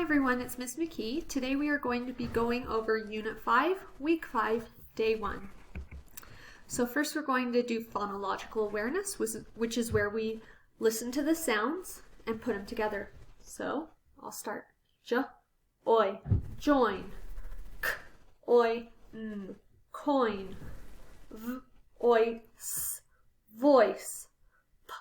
everyone, it's Miss McKee. Today we are going to be going over Unit 5, Week 5, Day 1. So first we're going to do phonological awareness, which is where we listen to the sounds and put them together. So I'll start. J, oi, join. K, oi, n, coin. V, oi, s, voice. P,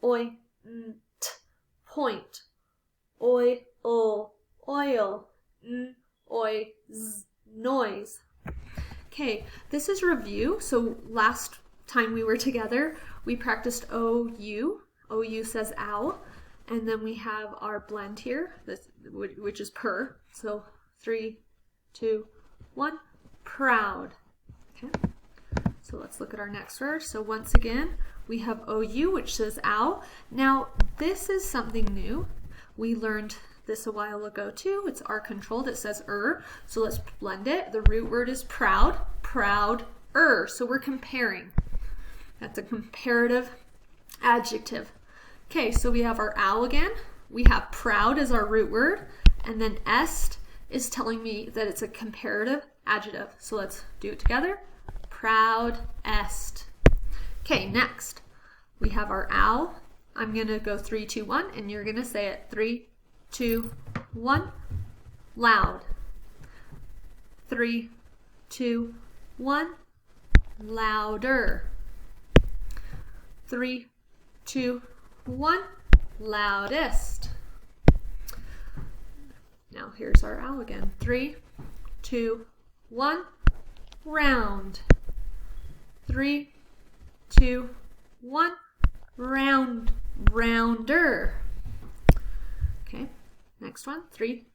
oi, n, t, point. Oi, oil, oi, z, noise. Okay, this is review. So last time we were together, we practiced OU. OU says ow. And then we have our blend here, which is per. So 3, 2, 1, proud. Okay, so let's look at our next word. So once again, we have OU, which says ow. Now, this is something new. We learned this a while ago too. It's R controlled. It says so let's blend it. The root word is proud, proud-er. So we're comparing. That's a comparative adjective. Okay, so we have our ow again. We have proud as our root word, and then est is telling me that it's a comparative adjective. So let's do it together. Proud est. Okay, next we have our ow. I'm going to go 3, 2, 1, and you're going to say it 3, 2, 1, loud. 3, 2, 1, louder. 3, 2, 1, loudest. Now here's our owl again. 3, 2, 1, round. 3, 2, 1, rounder. Okay, next one. 3,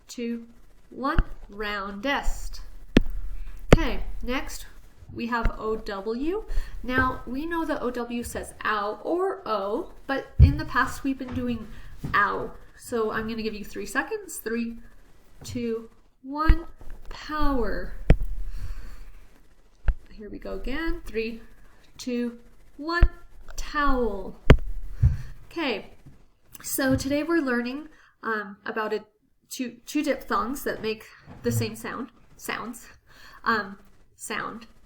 2, 1, roundest. Okay, next we have OW. Now we know that OW says ow or O, but in the past we've been doing ow. So I'm going to give you 3 seconds. 3, 2, 1, power. Here we go again. 3, 2, 1, towel. Okay, so today we're learning about two diphthongs that make the same sound.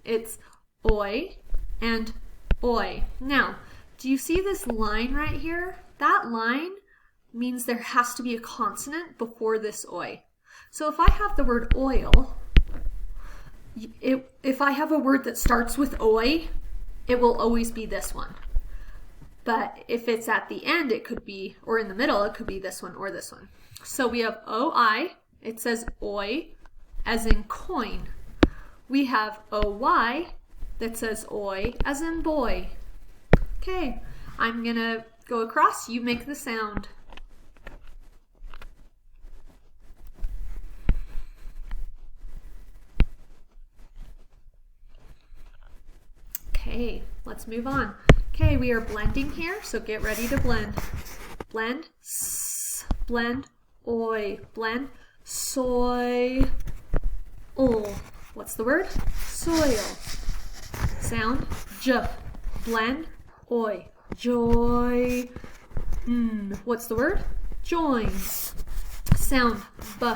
It's oi and oi. Now, do you see this line right here? That line means there has to be a consonant before this oi. So if I have the word oil, if I have a word that starts with oi, it will always be this one. But if it's at the end, it could be, or in the middle, it could be this one or this one. So we have OI, it says oi, as in coin. We have OY, that says oi, as in boy. Okay, I'm gonna go across, you make the sound. Okay, let's move on. Okay, we are blending here, so get ready to blend. Blend, s, blend, oi, blend, soy, What's the word? Soil. Sound, j, blend, oi, joy, What's the word? Join. Sound, b,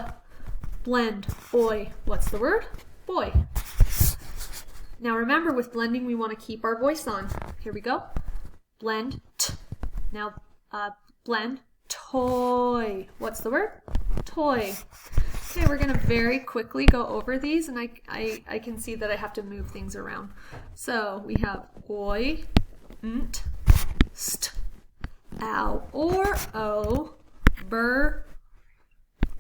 blend, oi, what's the word? Boy. Now remember, with blending, we want to keep our voice on. Here we go. Blend, t. Now, blend, toy. What's the word? Toy. Okay, we're going to very quickly go over these, and I can see that I have to move things around. So we have oi, nt, st, ow, or o, bur,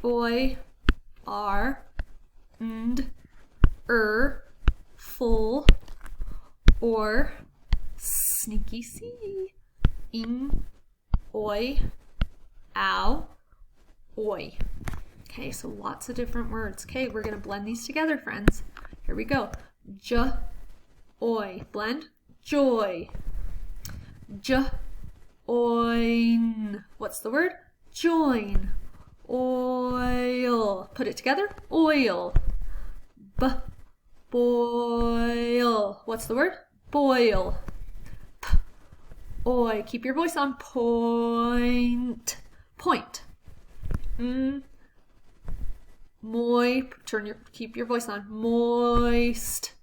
oi, r, and, full, or, sneaky C, ing, oi, ow, oi. Okay, so lots of different words. Okay, we're going to blend these together, friends. Here we go. J, oi, blend, joy. J, oin. What's the word? Join. Oil. Put it together. Oil. B, boil. What's the word? Boil. P, oi. Keep your voice on. Point. Point. keep your voice on. Moist.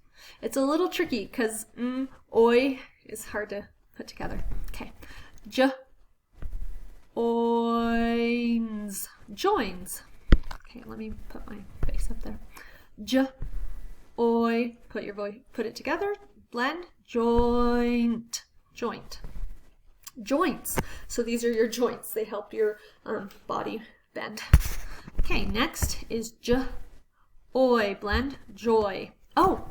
It's a little tricky because oi is hard to put together. Okay. Joins. Joins. Okay, let me put my face up there. Oi. Put it together. Blend. Joint. Joint. Joints. So these are your joints. They help your body bend. Okay, next is oi. Blend. Joy. Oh,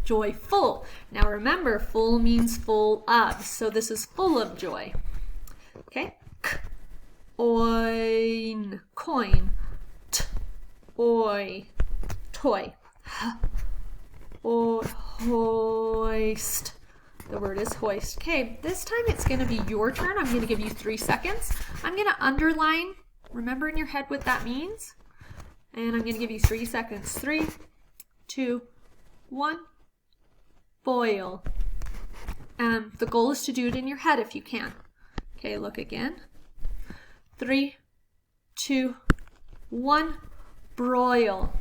joyful. Now remember, full means full of. So this is full of joy. Okay. Oin. Coin. Oi. Toy. Hoist. The word is hoist. Okay, this time it's going to be your turn. I'm going to give you 3 seconds. I'm going to underline. Remember in your head what that means. And I'm going to give you 3 seconds. 3, 2, 1. Boil. The goal is to do it in your head if you can. Okay, look again. 3, 2, 1. Broil.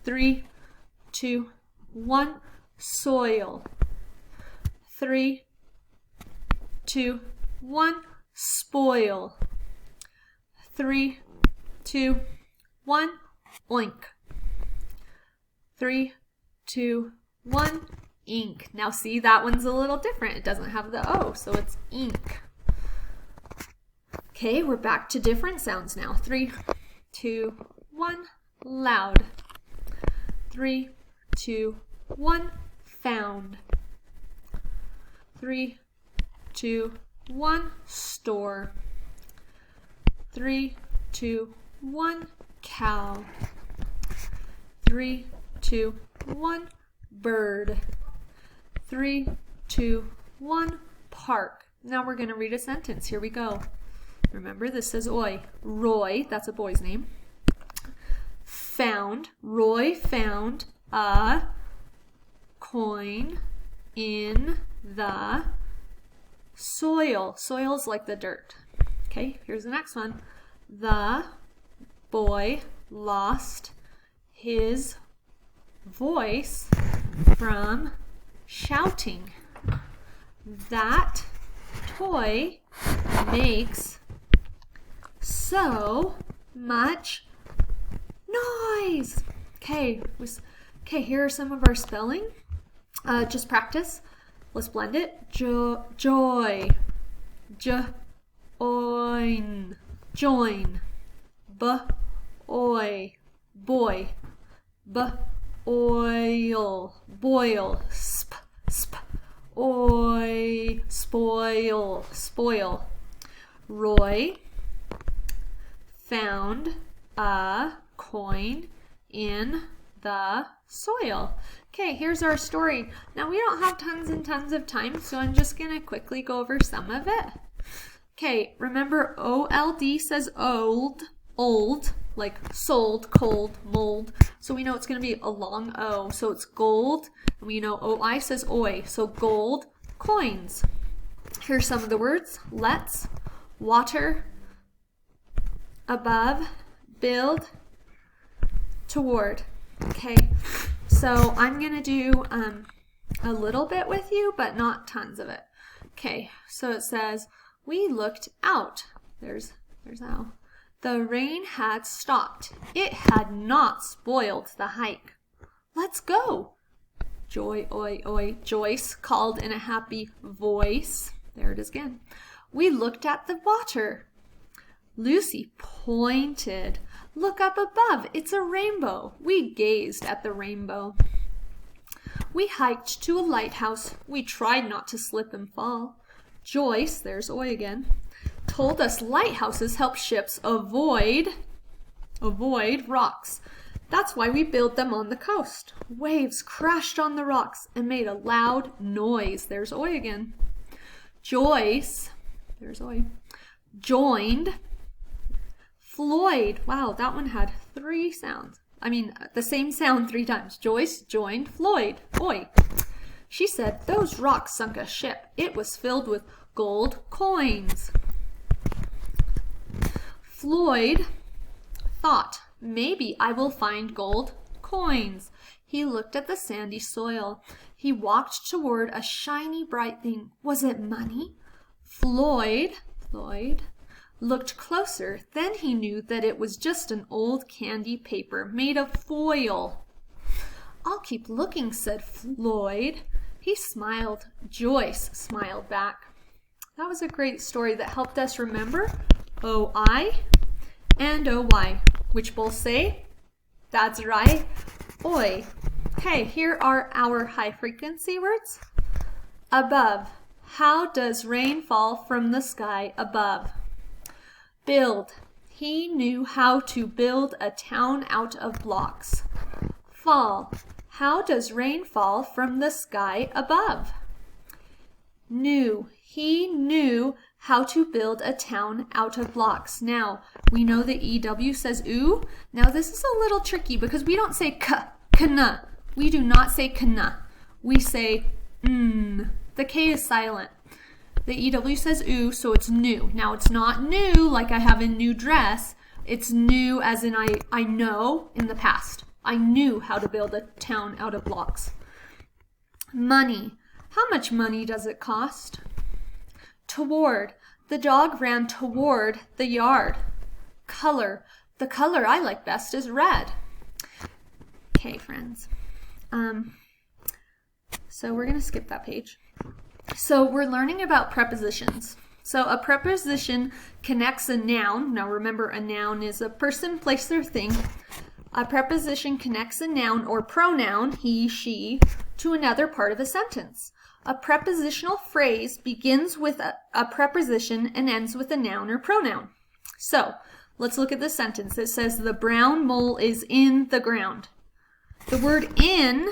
3, 2, 1. Soil. 3, 2, 1. Spoil. 3, 2, 1. Oink. 3, 2, 1. Ink. Now see, that one's a little different. It doesn't have the O, so it's ink. Okay, we're back to different sounds now. 3, 2, 1. Loud. 3, 2, 1. Found. 3, 2, 1. Store. 3, 2, 1. Cow. 3, 2, 1. Bird. 3, 2, 1. Park. Now we're going to read a sentence. Here we go. Remember, this says oi. Roy, that's a boy's name. Found. Roy found a coin in the soil. Soil's like the dirt. Okay, here's the next one. The boy lost his voice from shouting. That toy makes so much noise. Okay, here are some of our spelling. Just practice. Let's blend it. Joy. Oin. Join. Oi. Boy. Oil. Boil. Sp. Oi. Spoil. Spoil. Roy found a coin in the soil. Okay, here's our story. Now we don't have tons and tons of time, so I'm just going to quickly go over some of it. Okay, remember OLD says old, like sold, cold, mold. So we know it's going to be a long O. So it's gold, and we know OI says oi. So gold coins. Here's some of the words. Let's, water, above, build, toward. Okay, so I'm going to do a little bit with you, but not tons of it. Okay, so it says, we looked out. There's how. The rain had stopped. It had not spoiled the hike. Let's go. Joy, oi, oi. Joyce called in a happy voice. There it is again. We looked at the water. Lucy pointed. Look up above. It's a rainbow. We gazed at the rainbow. We hiked to a lighthouse. We tried not to slip and fall. Joyce, there's oi again, told us lighthouses help ships avoid rocks. That's why we build them on the coast. Waves crashed on the rocks and made a loud noise. There's oi again. Joyce, there's oi, joined. Floyd, wow, that one had 3 sounds. I mean, the same sound 3 times. Joyce joined Floyd, oi. She said, those rocks sunk a ship. It was filled with gold coins. Floyd thought, Maybe I will find gold coins. He looked at the sandy soil. He walked toward a shiny bright thing. Was it money? Floyd looked closer. Then he knew that it was just an old candy paper made of foil. I'll keep looking, said Floyd. He smiled. Joyce smiled back. That was a great story that helped us remember O-I and O-Y, which both say, that's right, oi. Okay, here are our high frequency words. Above. How does rain fall from the sky above? Build. He knew how to build a town out of blocks. Fall. How does rain fall from the sky above? Knew. He knew how to build a town out of blocks. Now, we know the EW says oo. Now, this is a little tricky because we don't say kana. We do not say kana. We say The K is silent. The EW says oo, so it's new. Now, it's not new like I have a new dress. It's new as in I know in the past. I knew how to build a town out of blocks. Money. How much money does it cost? Toward. The dog ran toward the yard. Color. The color I like best is red. Okay, friends. So we're going to skip that page. So we're learning about prepositions. So a preposition connects a noun. Now remember, a noun is a person, place, or thing. A preposition connects a noun or pronoun, he, she, to another part of a sentence. A prepositional phrase begins with a preposition and ends with a noun or pronoun. So let's look at the sentence. It says, the brown mole is in the ground. The word in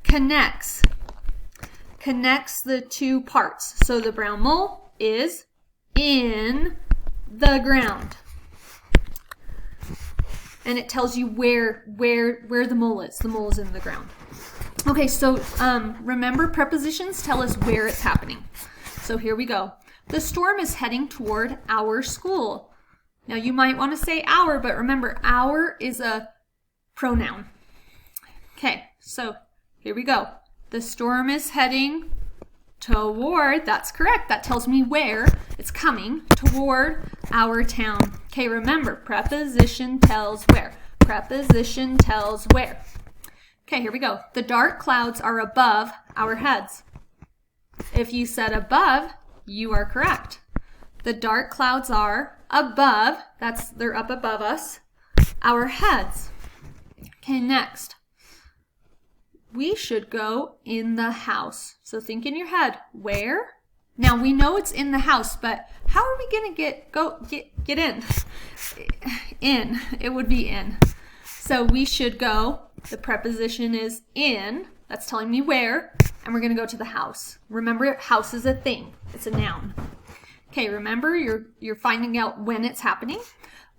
connects the two parts. So the brown mole is in the ground. And it tells you where the mole is. The mole is in the ground. Okay, so remember, prepositions tell us where it's happening. So here we go. The storm is heading toward our school. Now you might want to say our, but remember, our is a pronoun. Okay, so here we go. The storm is heading toward, that's correct. That tells me where it's coming, toward our town. Okay, remember, preposition tells where. Preposition tells where. Okay, here we go. The dark clouds are above our heads. If you said above, you are correct. The dark clouds are above, they're up above us, our heads. Okay, next. We should go in the house. So think in your head, where? Now we know it's in the house, but how are we gonna get in? In, it would be in. So we should go, the preposition is in, that's telling me where, and we're gonna go to the house. Remember, house is a thing, it's a noun. Okay, remember, you're finding out when it's happening.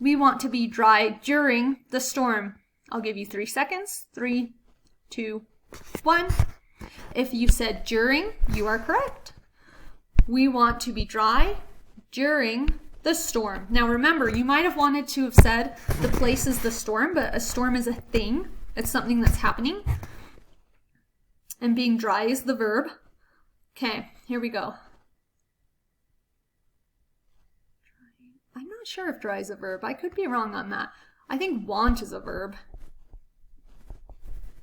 We want to be dry during the storm. I'll give you 3 seconds. 3, 2, 1. If you said during, you are correct. We want to be dry during the storm. Now remember, you might have wanted to have said the place is the storm, but a storm is a thing. It's something that's happening. And being dry is the verb. Okay, here we go. I'm not sure if dry is a verb. I could be wrong on that. I think want is a verb.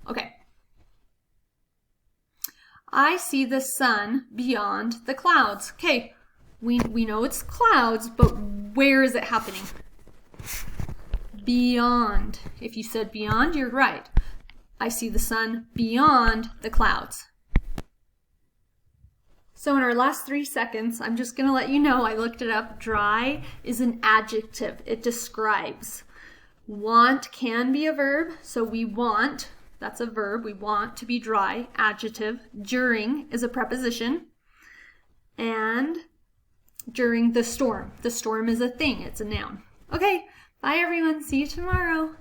Okay. I see the sun beyond the clouds. Okay, we know it's clouds, but where is it happening? Beyond. If you said beyond, you're right. I see the sun beyond the clouds. So in our last 3 seconds, I'm just going to let you know, I looked it up. Dry is an adjective. It describes. Want can be a verb, so we want. That's a verb. We want to be dry. Adjective. During is a preposition. And during the storm. The storm is a thing. It's a noun. Okay. Bye, everyone. See you tomorrow.